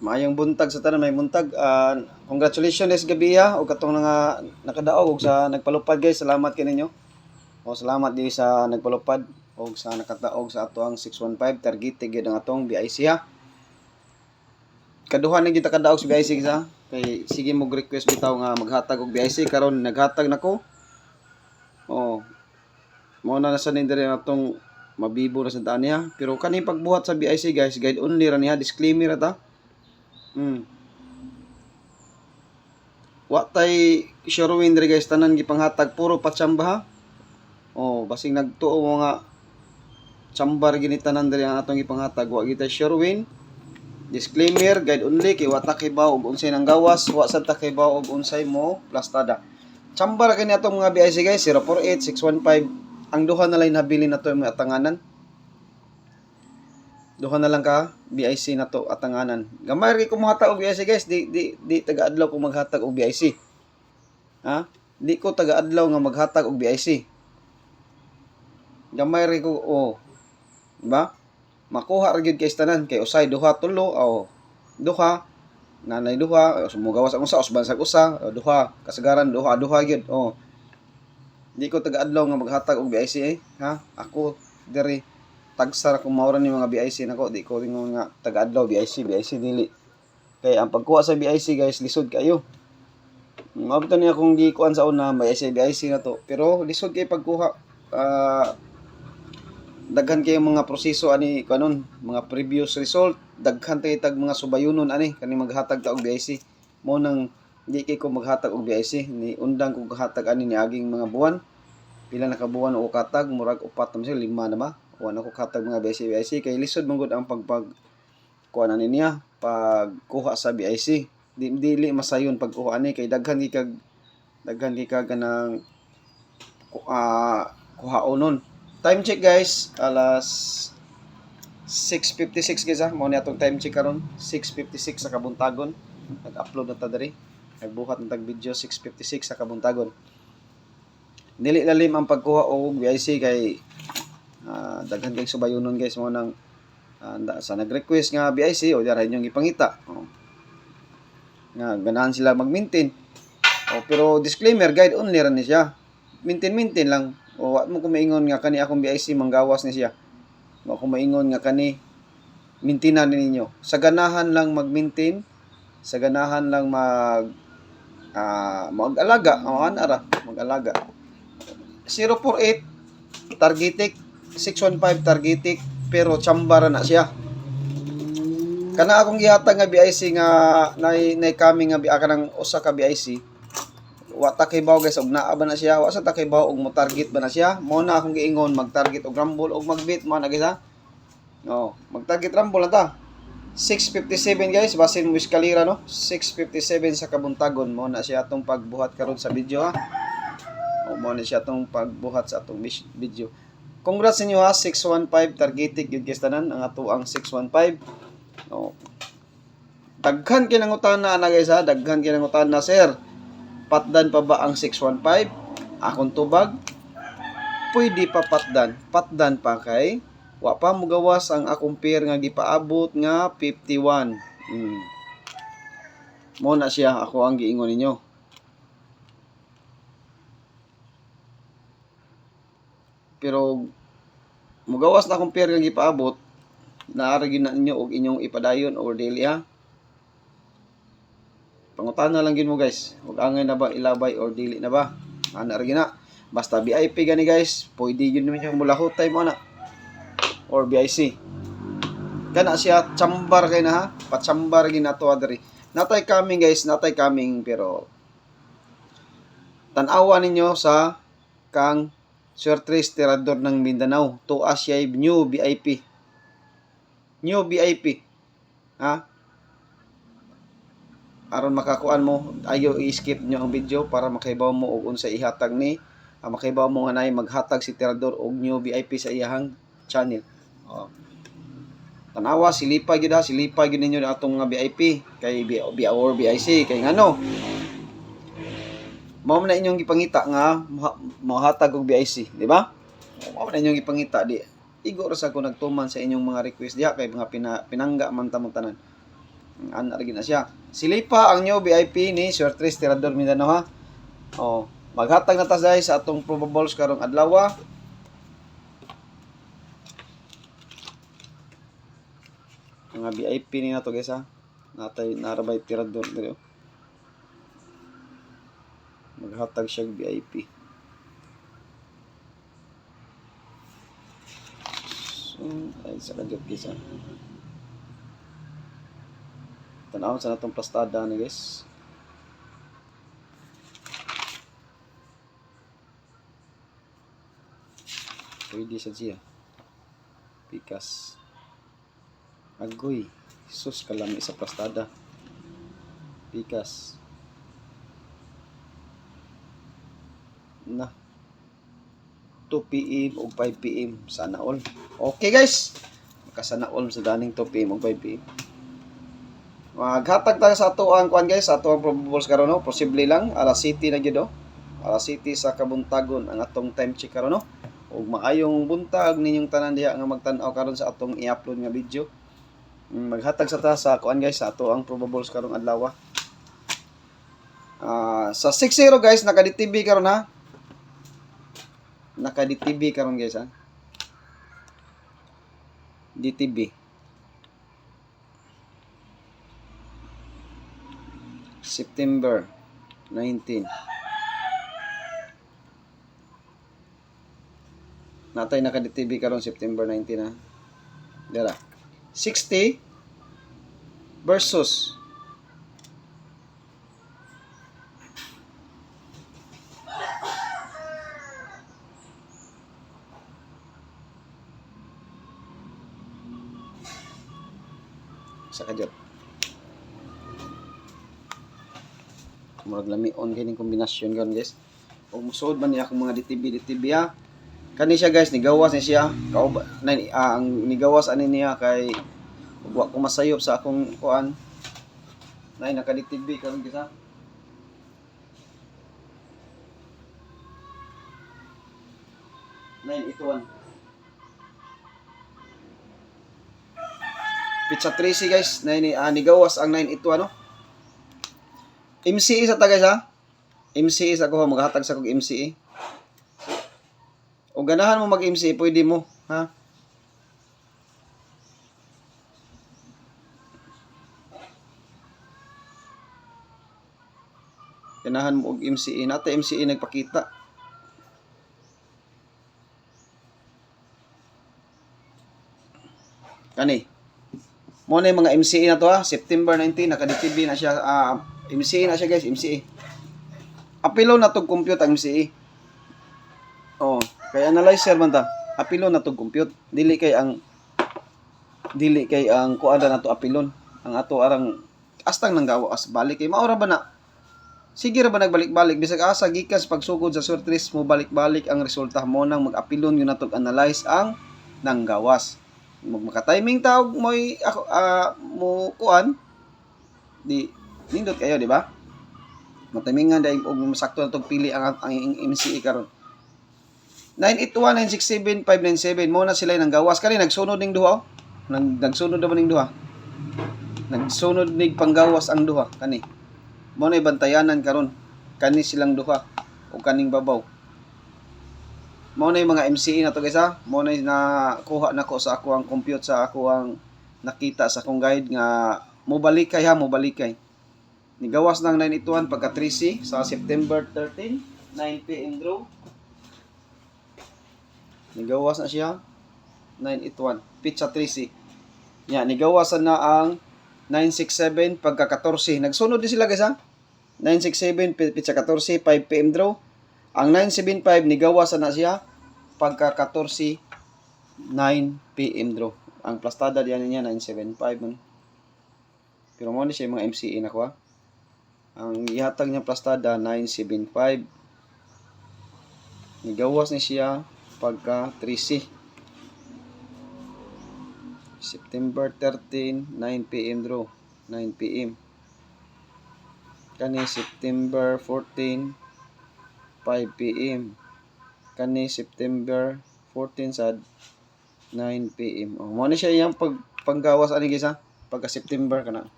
Maayong buntag sa tanan, may buntag. Congratulations gabi o katong nga nakadaog og sa nagpalupad guys. Salamat kininyo. O salamat di sa nagpalupad og sa nakataog sa ato ang 615 targeted gyud ang atong BIC ha. Kaduha na gyud ta kadaog sa BIC sa kay sige mo request bitaw nga maghatag og BIC karon naghatag nako. Oh. Mao na sa nindiri atong mabibo na sa daan niya. Pero kani pagbuhat sa BIC guys, guide only ra niya, disclaimer ra ta. Wa tay Sherwin diri guys, tanan gipanghatag puro patsamba ha. Oh, basing nagtuo mo nga chambar gini tanan diri ang atong gipanghatag, wa gid tay Sherwin. Disclaimer, guide only kay wa ta kibaw og unsay nang gawas, wa sad ta kibaw og unsay mo plastada. Chambar kini atong mga BIC guys, 048 615. Ang duha na lang nabili nato yung atanganan. Duha na lang ka BIC na to atanganan. Gamay ri ko maghatag og BIC guys, di taga-adlaw ko maghatag og BIC. Ha? Di ko taga-adlaw nga maghatag og BIC. Gamay ri ko diba? Makuha ra gyud kay tanan kay usay duha tulo duha nanay duha sumugawas ang usa usban sa usa duha kasagaran duha gyud di ko taga-adlaw nga maghatag og BIC ha. Ako diri tagsar ko maura ni mga BIC nako, di ko ringon nga taga-adlaw BIC dili. Kay ang pagkuha sa BIC guys lisod kayo. Mabto niya kung di kuan sa una may BIC na to, pero lisod kay pagkuha. Daghan kay mga proseso ani kanon, mga previous result, daghan tay tag mga subayunon ani kani maghatag ta og BIC. Mo nang di kay ko maghatag og BIC, ni undang ko hatag ani ni aging mga buwan. Pila na ka buwan o katag, murag 4 na siya, 5 na ba? Wala ko katag mga BIC kay lisod man gud ang kuan ani niya pagkuha sa BIC. Dili masayon pagkuha ani kay daghan gi kag kanang kuhaonon. Time check guys, alas 6:56 guys ha. Mo ni atong time check karon, 6:56 sa kabuntagon. Nag-upload na ta diri. Nagbuhat na tag video 6:56 sa kabuntagon. Dili lalim ang pagkuha og BIC kay daghan kay subayunon guys. Mo nang sa nag-request nga BIC o dira inyong ipangita. Nga ganahan sila mag-maintain. Pero disclaimer, guide only ra ni siya. Maintain lang. Wa mo ko maingon nga kani akong BIC manggawas ni siya. Wa ko maingon nga kani maintinan ninyo. Sa ganahan lang mag-maintain, sa ganahan lang mag-alaga, mag-alaga. 048 targetic, 615 targetic, pero chambara na siya. Kana akong gihatag nga BIC nga nay kami nga kanang usa ka BIC. Wa ta kay baw guys og naa ba na siya, wa sa ta kay baw og mo target ba na siya. Mo na akong giingon mag-target og rumble og mag-beat mo na guys ha. Mag-target rumble na ta. 6:57 guys, basin mo eskalera no. 6:57 sa kabuntagon mo na siya atong pagbuhat karon sa video ha. Mo na siya atong pagbuhat sa atong video. Congrats sa inyo ha, 615 targeted gyud guys tanan ang ato ang 615. Daghan kinangutana na guys ha, daghan kinangutana sir. Patdan pa ba ang 615? Akong tubag, pwede pa patdan. Patdan pa kay wa pa mo gawas ang akong pair nga gipaabot nga 51. Mo na siya ako ang giingon ninyo. Pero mugawas na akong pair nga gipaabot, naara gyud na ninyo og inyong ipadayon or daily ha. Pangutana lang gid mo guys, ug angay na ba ilabay or dili na ba? Ana ra gina. Basta VIP gani guys, pwede gyud niyo mulahutay mo na. Or BIC. Kana siya chambar kay na ha, patsambar gid nato adiri. Natay coming guys, natay coming pero tan-awa ninyo sa kang Sir Tres Tirador ng Mindanao. Tuwa siya new VIP. New VIP. Ha? Aron makakuan mo, ayo i-skip nyo ang video para makaibaw mo og unsa ihatag ni makaibaw mo nga nay maghatag si Tirador og new VIP sa iyahang channel. Tanawa silipay gyud ha, silipay gyud ninyo atong nga VIP kay or BIC kay ngano. Mao man na inyong gipangita nga mahatag og BIC, di ba? Mao man na inyong gipangita di. Igo ra sa ko nagtuman sa inyong mga request diha kay mga pinangga man ta mo tanan. Ana lagi na siya. Silipa ang new VIP ni Sir Tris Tirador Mindanao ha. Oh, maghatag na ta guys sa atong probables karong adlaw. Mga VIP ni na to guys ha. Natay narabay Tirador dito. Maghatag siya VIP. So, ay sa kadyo guys ha. Tanawon sa natong plastada ni guys. Pwede siya. Pikas. Agoy. Sus kalami sa plastada. Pikas. Na. 2 PM o 5 PM. Sana all. Okay guys. Makasana all sa daning 2 PM o 5 PM. Maghatag tayo sa ato ang kuan guys, sa ato ang probables karon no. Posible lang alas 7 na gyud no. Alas 7 sa kabuntagon ang atong time check karon no. Ug maayong buntag ninyong tanan diha nga magtan-aw karon sa atong i-upload nga video. Maghatag sa ta sa kuan guys, sa ato ang probables karong adlaw. Sa 60 guys naka-DTV karon ha. Naka-DTV karon guys ha. DTV. September 19. Natay naka-DTV karon September 19 ha. Dara. 60 versus sa kadyo. Murag lamion kining kombinasyon karon guys. Ug musuod man niya akong mga DTV ha. Kani siya guys, nigawas ni siya. Ang nigawas ani niya kay wa ko masayop sa akong kuan. Nay naka-DTV karon guys ha. Nay ituan. Pizza 3C guys, nigawas ang 9 ito ano. MCE sa ta guys ha. MCE sa ko maghatag sa kog MCE. O ganahan mo mag-MCE pwede mo ha. Ganahan mo og MCE nata MCE nagpakita. Kani. Mo na yung mga MCE na to ha. September 19 naka-DTV na siya. MCE na siya guys, MCE. Apilo na tog compute ang MCE. Oh, kay analyzer man ta. Apilo na tog compute. Dili kay ang kuan na to apilon. Ang ato arang astang nang gawas balik kay maura ba na. Sige ra ba nagbalik-balik bisag asa gikas pagsugod sa surtris mo balik-balik ang resulta mo nang mag-apilon yun natog analyze ang nanggawas. Maka-timing tawag mo'y ako mo kuan di nindot kayo di ba? Matimingan dahil og masakto na tong pili ang MCE karon. 981 967 597 mo na sila nang gawas kani nagsunod ning duha. Nagsunod naman ning duha. Nagsunod ning panggawas ang duha kani. Mo na bantayanan karon kani silang duha o kaning babaw. Mo na yung mga MCE na to guys ha. Mo na nakuha nako sa ako ang compute sa ako ang nakita sa akong guide nga mo balikay ha, mo balikay. Nigawas ng 981 pagka 3C sa September 13, 9 PM draw. Nigawas na siya 981 pizza 3C. Nya nigawasan na ang 967 pagka 14. Nagsunod din sila guys ha. 967 pizza 14 5 PM draw. Ang 975 nigawasan na siya pagka 14 9 PM draw. Ang plastada diyan niya 975 man. Pero mo ni siya mga MCE na ko ha. Ang ihatag niya plastada 975. Nigawas ni siya pagka 3C. September 13, 9 PM draw. 9 PM. Kani September 14, 5 PM. Kani September 14 sad 9 PM. Oh, mo ni siya yang panggawas ani guys ha. Pagka September kana.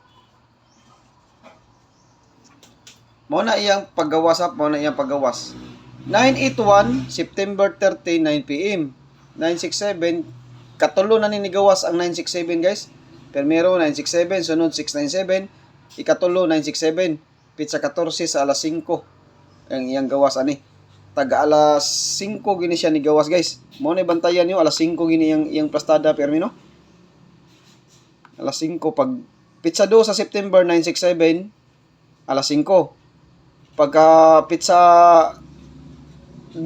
Mao na iyang paggawas ha, mao na iyang paggawas. 981 September 30 9 PM. 967 katulo na ni gawas ang 967 guys. Primero 967 sunod 697, ikatulo 967 pitsa 14 sa alas 5 ang iyang gawas ani. Taga alas 5 gini siya ni gawas guys. Mao na bantayan niyo alas 5 gini iyang plastada permino. Alas 5 pag pitsa 2 sa September 967 alas 5. Pagka pizza 2,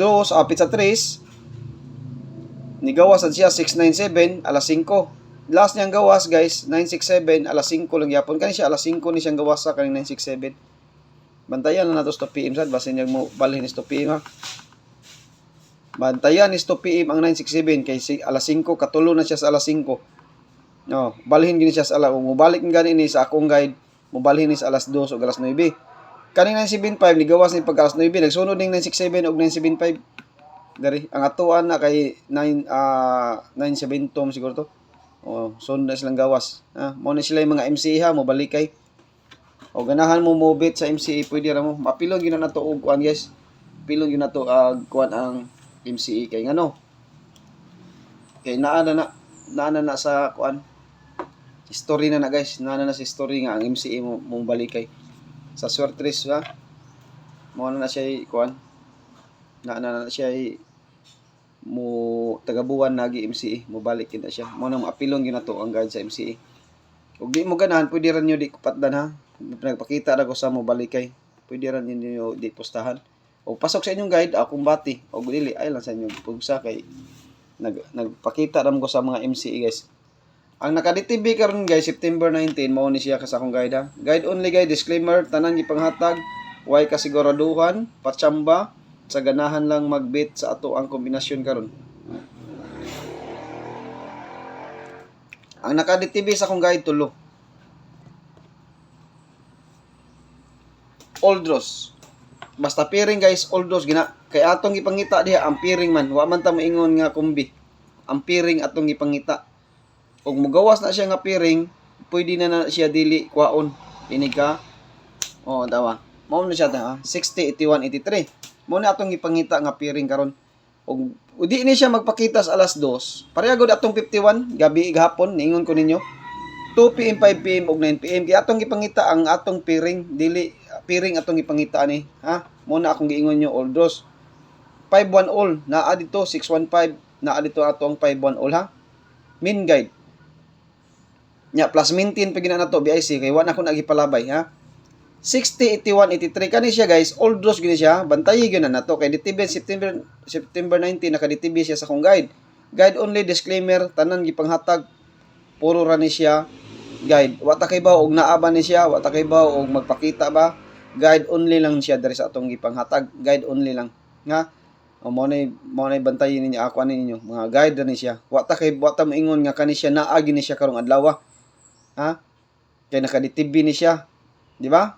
pizza 3, nigawasan siya 697 alas 5. Last niyang gawas guys 967 alas 5 lang yapon. Kani siya alas 5 ni siyang gawas sa kaning 967. Bantayan na nato sa PM sad basin niya mo balhin is 2 PM ha. Bantayan is 2 PM ang 967 kay alas 5 katulo na siya sa alas 5. No, balhin gini siya sa alas. Mobalik gani ni sa akong guide, mobalhin ni sa alas 2 o alas 9. Kaning 975 ni gawas ni pagka alas 9 nagsunod ning 967 ug 975. Dari ang atuan na kay 972 siguro to. Oh, sunod na silang gawas. Mo na sila yung mga MCE ha, mo balikay. O ganahan mo mobit sa MCE pwede ra mo. Mapilon gyud na to og kuan guys. Pilon gyud na to kuan ang MCE kay ngano. Kay naa na sa kuan. History na guys, naa na sa history nga ang MCE mo balikay. Sa Swertres ha. Mo na siya kuan. Naa na siya mo tagabuan nagi MCE mo balik kita siya mo nang apilon gyud nato ang guide sa MCE ug di mo ganahan pwede ra niyo di kupatdan ha nagpakita ra ko sa mo balikay pwede ra niyo di postahan o pasok sa inyong guide akong bati o dili ay lang sa inyo pugsa kay nagpakita ra ko sa mga MCE guys ang naka-DTV karon guys September 19 mao ni siya sa akong guide ha guide only guys disclaimer tanan gipanghatag way kasiguraduhan patsamba sa ganahan lang magbit sa ato ang kombinasyon karon. Ang naka-DTV sa akong guide tulo. Old draws. Basta pairing guys, old draws gina. Kay atong gipangita diha ang pairing man, wa man ta moingon nga kombi. Ang pairing atong gipangita. Ug mugawas na siya nga pairing, pwede na siya dili kwaon. Ini ka. Oh, dawa. Mao na siya ta 60 81 83. Mo na atong gipangita nga pairing karon. Og di ni siya magpakita sa alas 2. Pareha gud atong 51 gabi gahapon niingon ko ninyo. 2 PM, 5 PM ug 9 PM kay atong gipangita ang atong pairing dili pairing atong gipangita ni, ha? Mo na akong giingon nyo all dos. 51 all naa dito 615 naa dito atong 51 all ha. Min guide. Nya plus maintain pa gina nato BIC kay wa na ko nagipalabay ha. 60, 81, 83 kani siya guys, old draws gini siya, bantayi gyud na nato kay DTV September 19 naka-DTV siya sa akong guide. Guide only disclaimer tanan gipanghatag puro ra ni siya guide. Wa ta kay baw og naa ba ni siya, wa ta kay baw og magpakita ba. Guide only lang siya diri sa atong gipanghatag, guide only lang. Nga mo nay bantayin ninyo ako ani ninyo, mga guide ra ni siya. Wa ta moingon nga kani siya naa gini siya karong adlaw. Ha? Kay naka-DTV ni siya, di ba?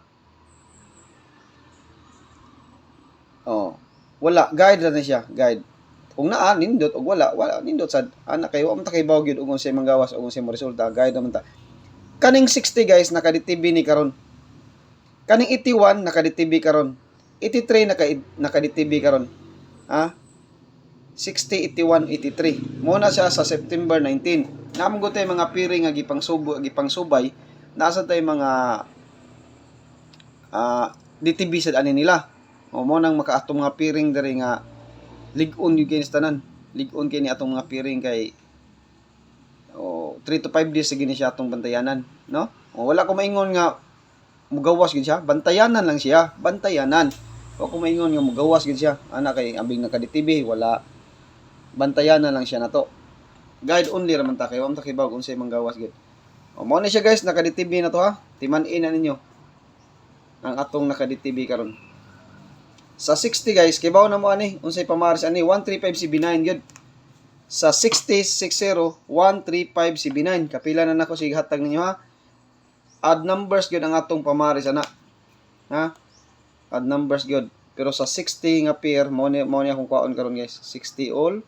Oh, wala guide ra na siya, guide. Kung naa nindot og wala nindot sad ana kay wa man ta kay baw gyud og unsay manggawas og unsay mo resulta, guide naman ta. Kaning 60 guys naka-DTV ni karon. Kaning 81 naka-DTV karon. 83 naka-DTV karon. Ha? 60, 81, 83. Mo na siya sa September 19. Namon gud tay mga pairing nga gipangsubay, nasa tay mga DTV sad ani nila. O mo nang makaatong mga pairing diri nga lig-on yung kini tanan. Lig-on kini atong mga pairing kay 3 to 5 days sige ni siya atong bantayanan, no? O wala ko maingon nga mugawas gid siya, bantayanan lang siya, bantayanan. O ko maingon nga mugawas gid siya, ana kay ambing naka-DTV wala bantayanan lang siya nato. Guide only ra man ta kay wa man ta kibaw unsay manggawas gid. O mo ni siya guys, naka-DTV na to ha. Timan-in na ninyo ang atong naka-DTV karon. Sa 60 guys, kibaw na mo ani, unsay pamaris ani 135CB9 gyud. Sa 60 135CB9, kapila na nako sig hatag ninyo ha. Add numbers gyud ang atong pamaris ana. Ha? Add numbers gyud. Pero sa 60 nga pair mo ni akong kwaon karon guys. 60 all.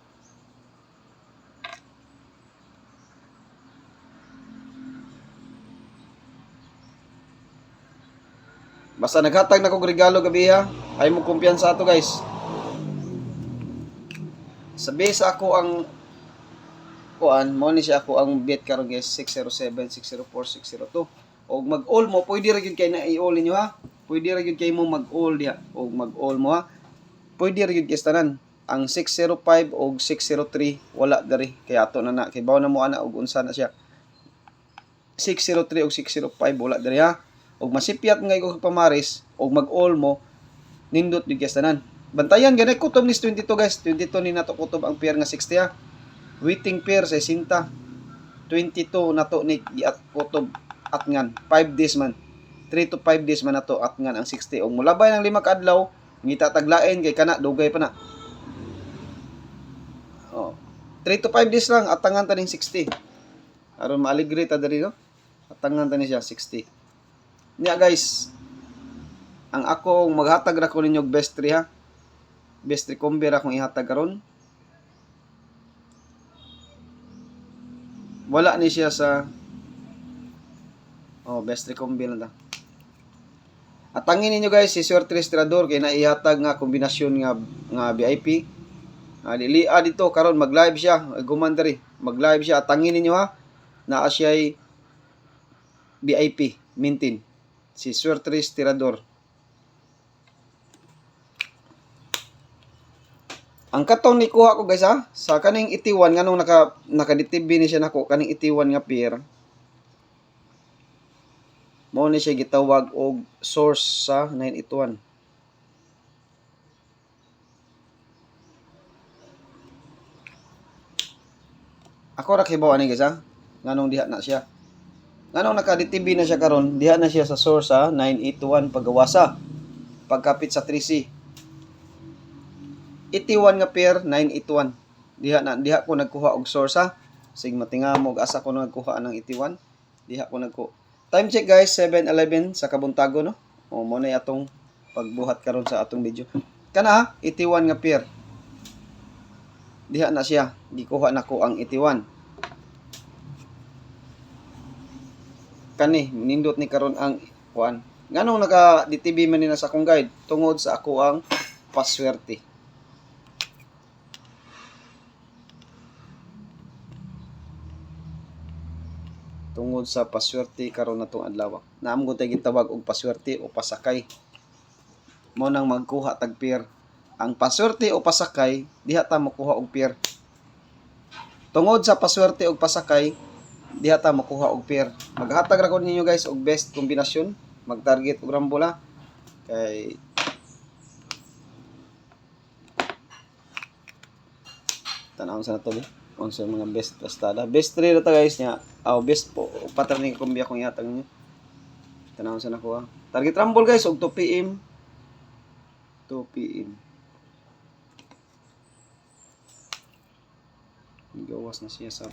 Basta naghatag na kong regalo gabi ha. Ay mo kumpiyansa ato guys. Sabi sa ako ang kuan mo ni siya ako ang bet karon guys 607, 604, 602. Og mag-all mo pwede ra gyud kay na i-all niyo ha. Pwede ra gyud kay mo mag-all diha og mag-all mo ha. Pwede ra gyud kay tanan. Ang 605 og 603 wala diri kay ato na kay bawo na mo ana og unsa na siya. 603 og 605 wala diri ha. Og masipyat ngay ko pamaris og mag-all mo nindot gyud kay tanan. Bantayan ganay kutob ni 22 guys. 22 ni nato kutob ang pair nga 60 ha. Waiting pair sa 60. 22 nato ni kutob atngan 5 days man. 3 to 5 days man nato atngan ang 60 og mulabay ng 5 ka adlaw ngita taglain kay kana dugay pa na. Oh. 3 to 5 days lang atangan ta ning 60. Aron maaligre ta diri no. Atangan ta ni siya 60. Nya guys. Ang ako maghatag ra ko ninyo best 3 ha. Best 3 combi ra akong ihatag karon. Wala ni siya sa best 3 combi lang ta. At tangin ninyo guys si Sir Tristrador kay naihatag nga kombinasyon nga VIP. Lilia dito karon mag-live siya, gumandari. Mag-live siya at tangin ninyo ha. Naa siya ay VIP maintain si Sir Tristrador. Ang katong ni kuha ko guys ha, sa kaning itiwan nganong naka-DTV ni siya nako kaning itiwan nga pair. Mao ni siya gitawag og source sa 981. Ako ra kibaw ani guys ha, nganong diha na siya. Nganong naka-DTV na siya karon, diha na siya sa source sa 981 pagawasa. Pagkapit sa 3C. 81 nga pair 981. Diha ko nagkuha og source ha. Sig matingamo og asa ko nagkuha ng 81. Diha ko nagkuha. Time check guys 7:11 sa kabuntago no. O mo na atong pagbuhat karon sa atong video. Kana ha 81 nga pair. Diha na siya. Gikuha nako ang 81. Kani nindot ni karon ang kuan. Nganong naka DTV man ni sa akong guide tungod sa ako ang paswerte. Tungod sa paswerte karon natong adlaw. Naam ko tay gitawag og paswerte o pasakay. Mo nang magkuha tag pair. Ang paswerte o pasakay diha ta makuha og pair. Tungod sa paswerte o pasakay diha ta makuha og pair. Maghatag ra ko ninyo guys og best kombinasyon. Mag-target og rambola kay tanawon sa nato unsa mga best pastada. Best 3 ra ta guys nya. Best po pattern ni kombi akong ihatag ninyo. Tanawon sa nako ha. Target rumble guys og 2 PM. 2 PM. Gawas na siya sa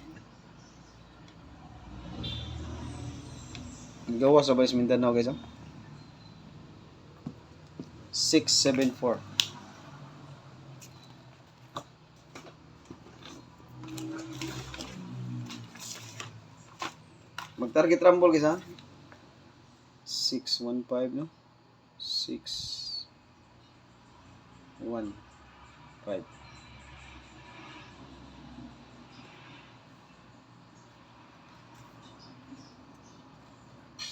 gawas sa Balis Mindanao guys ha. 674. Mag-target rumble guys ha. 615 no. 615.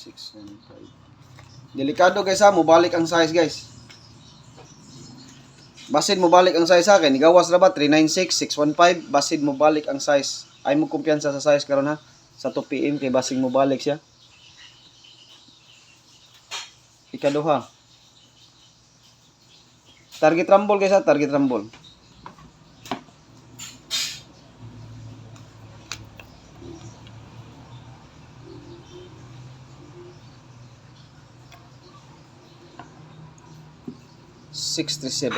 615. Delikado guys ha, mobalik ang size guys. Basid mo balik ang size sa akin. Igawas ra ba 396 615 basid mo balik ang size. Ay mo kumpiyansa sa size karon ha. Sa 2 PM kay basig mo balik siya. Ikaduha. Target rumble guys ha, target rumble. $637.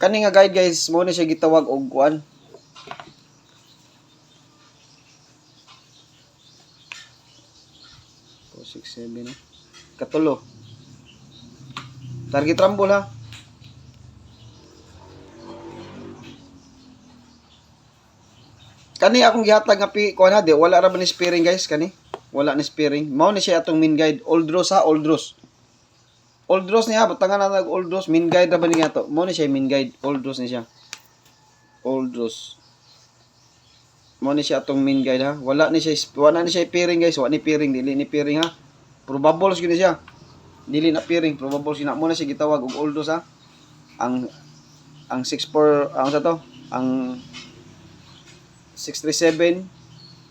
Kani nga guide guys, mo na siya gitawag og kuan. So 6-7 no. Katulo. Target rumble ha. kani akong gihatag nga kuha na di wala ra ba ni spearing guys kani. Wala ni spearing. Mao ni siya atong main guide. Oldros ha, Oldros. Oldros niya, batangan na nag Oldros, main guide ra ba ni nga to? Mao ni siya main guide. Oldros ni siya. Oldros. Mao ni siya atong main guide ha. Wala ni siya pairing guys. Wala ni pairing, dili ni pairing ha. Probable gyud siya. Dili na pairing, probable sina mo na siya gitawag og Oldros ha. Ang 64 ang sa to, ang 637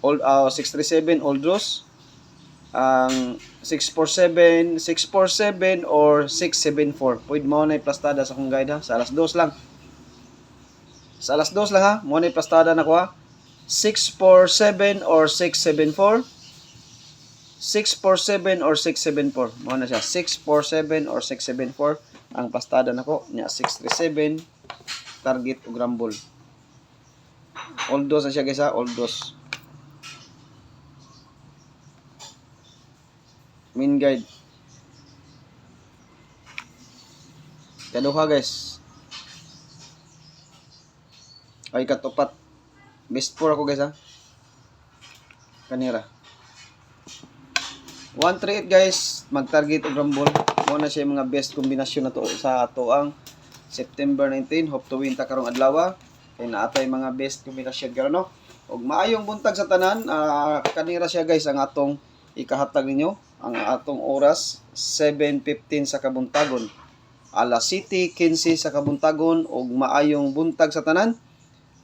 637 Oldros, ang 647 or 674. Pwede mo na iplastada sa akong guide ha. Sa alas 2 lang. Sa alas 2 lang ha. Mo na iplastada na ko ha. 647 or 674. 647 or 674. Mo na siya. 647 or 674 ang plastada na ko. Nya 637 target ug rumble. Oldros na siya guys ha. Oldros. Main guide. Kaduha guys. Ay katupat. Best 4 ako guys ha. Kanira. 138 guys, mag-target og rumble. Mo na siya mga best kombinasyon na to sa ato ang September 19. Hope to win ta karong adlaw. Kay naatay mga best kombinasyon karon no. Og maayong buntag sa tanan. Kanira siya guys ang atong ikahatag ninyo. Ang atong oras 7:15 sa kabuntagon. Alas 7:15 sa kabuntagon og maayong buntag sa tanan.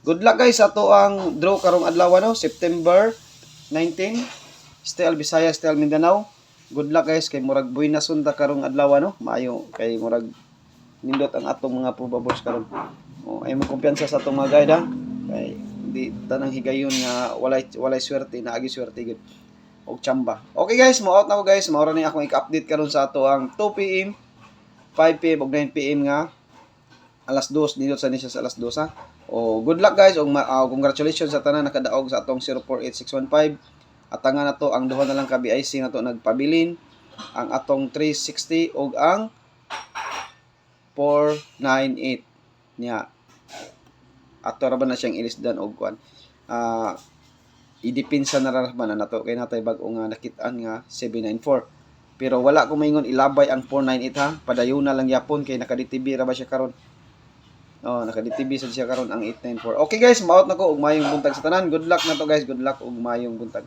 Good luck guys ato ang draw karong adlaw no, September 19. Still Visayas, still Mindanao. Good luck guys kay murag buena sunta karong adlaw no. Maayo kay murag nindot ang atong mga probables karon. Ay mo kumpiyansa sa atong mga guide ha. Kay di tanang higayon nga walay swerte na agi swerte gid og chamba. Okay guys, mo out na ko guys. Maura ni akong i-update karon sa ato ang 2 PM, 5 PM ug 9 PM nga alas 2 nindot sa ni siya sa alas 2 ha. O good luck guys ug congratulations sa tanan nakadaog sa atong 048615. Atangan na to ang duha na lang ka BIC na to nagpabilin, ang atong 360 ug ang 498 niya. Ato ra ba na siyang ilisdan og kuan. Idipinsa na raraman na to kay natay bag-o nga nakitaan nga 794. Pero wala ko maingon ilabay ang 498 ha. Padayon na lang yapon kay naka-DTB ra ba siya karon. Naka-DTB sad siya karon ang 894. Okay guys, maot na ko ug mayong buntag sa tanan. Good luck na to guys. Good luck ug mayong buntag.